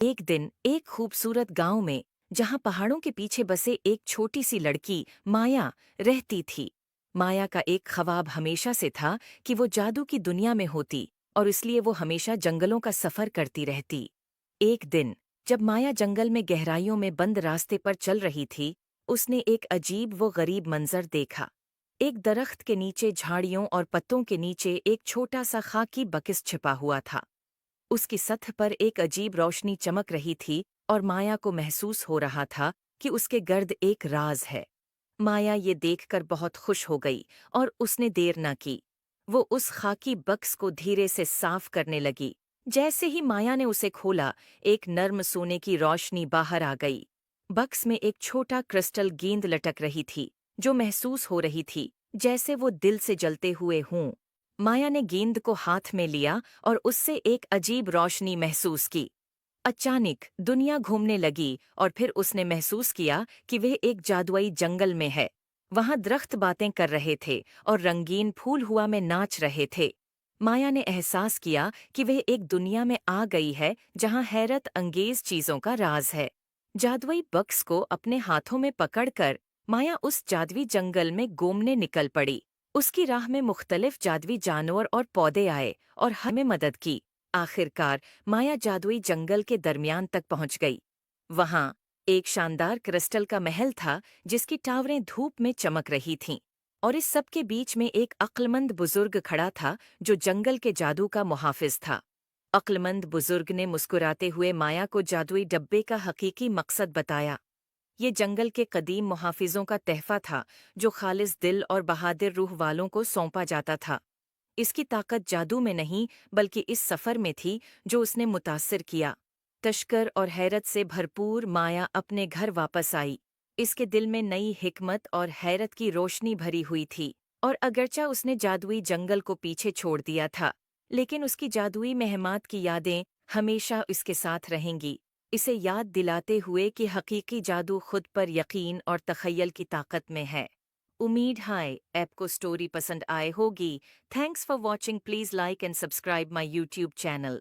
एक दिन एक खूबसूरत गांव में, जहां पहाड़ों के पीछे बसे एक छोटी सी लड़की माया रहती थी। माया का एक ख्वाब हमेशा से था कि वो जादू की दुनिया में होती, और इसलिए वो हमेशा जंगलों का सफर करती रहती। एक दिन जब माया जंगल में गहराइयों में बंद रास्ते पर चल रही थी, उसने एक अजीब व गरीब मंजर देखा। एक दरख्त के नीचे झाड़ियों और पत्तों के नीचे एक छोटा सा खाकी बकिस छिपा हुआ था। उसकी सतह पर एक अजीब रोशनी चमक रही थी, और माया को महसूस हो रहा था कि उसके गर्द एक राज है। माया ये देखकर बहुत खुश हो गई, और उसने देर न की। वो उस खाकी बक्स को धीरे से साफ करने लगी। जैसे ही माया ने उसे खोला, एक नर्म सोने की रोशनी बाहर आ गई। बक्स में एक छोटा क्रिस्टल गेंद लटक रही थी, जो महसूस हो रही थी जैसे वो दिल से जलते हुए हों। माया ने गेंद को हाथ में लिया और उससे एक अजीब रोशनी महसूस की। अचानक दुनिया घूमने लगी, और फिर उसने महसूस किया कि वह एक जादुई जंगल में है। वहां दरख्त बातें कर रहे थे और रंगीन फूल हुआ में नाच रहे थे। माया ने एहसास किया कि वह एक दुनिया में आ गई है जहां हैरत अंगेज चीजों का राज है। जादुई बक्स को अपने हाथों में पकड़कर माया उस जादुई जंगल में घूमने निकल पड़ी। उसकी राह में मुख्तलिफ जादुई जानवर और पौधे आए और हमें मदद की। आखिरकार माया जादुई जंगल के दरमियान तक पहुंच गई। वहां एक शानदार क्रिस्टल का महल था, जिसकी टावरें धूप में चमक रही थीं। और इस सब के बीच में एक अक्लमंद बुजुर्ग खड़ा था, जो जंगल के जादू का मुहाफिज था। अक्लमंद बुजुर्ग ने मुस्कुराते हुए माया को जादुई डब्बे का हकीकी मकसद बताया। ये जंगल के कदीम मुहाफिजों का तहफा था, जो खालिस दिल और बहादुर रूह वालों को सौंपा जाता था। इसकी ताकत जादू में नहीं, बल्कि इस सफर में थी जो उसने मुतासिर किया। तश्कर और हैरत से भरपूर माया अपने घर वापस आई। इसके दिल में नई हिकमत और हैरत की रोशनी भरी हुई थी। और अगरचा उसने जादुई जंगल को पीछे छोड़ दिया था, लेकिन उसकी जादुई महमात की यादें हमेशा उसके साथ रहेंगी, इसे याद दिलाते हुए कि हकीकी जादू खुद पर यकीन और तखय्युल की ताकत में है। उम्मीद है आपको स्टोरी पसंद आए होगी। Thanks for watching. Please like and subscribe my YouTube channel.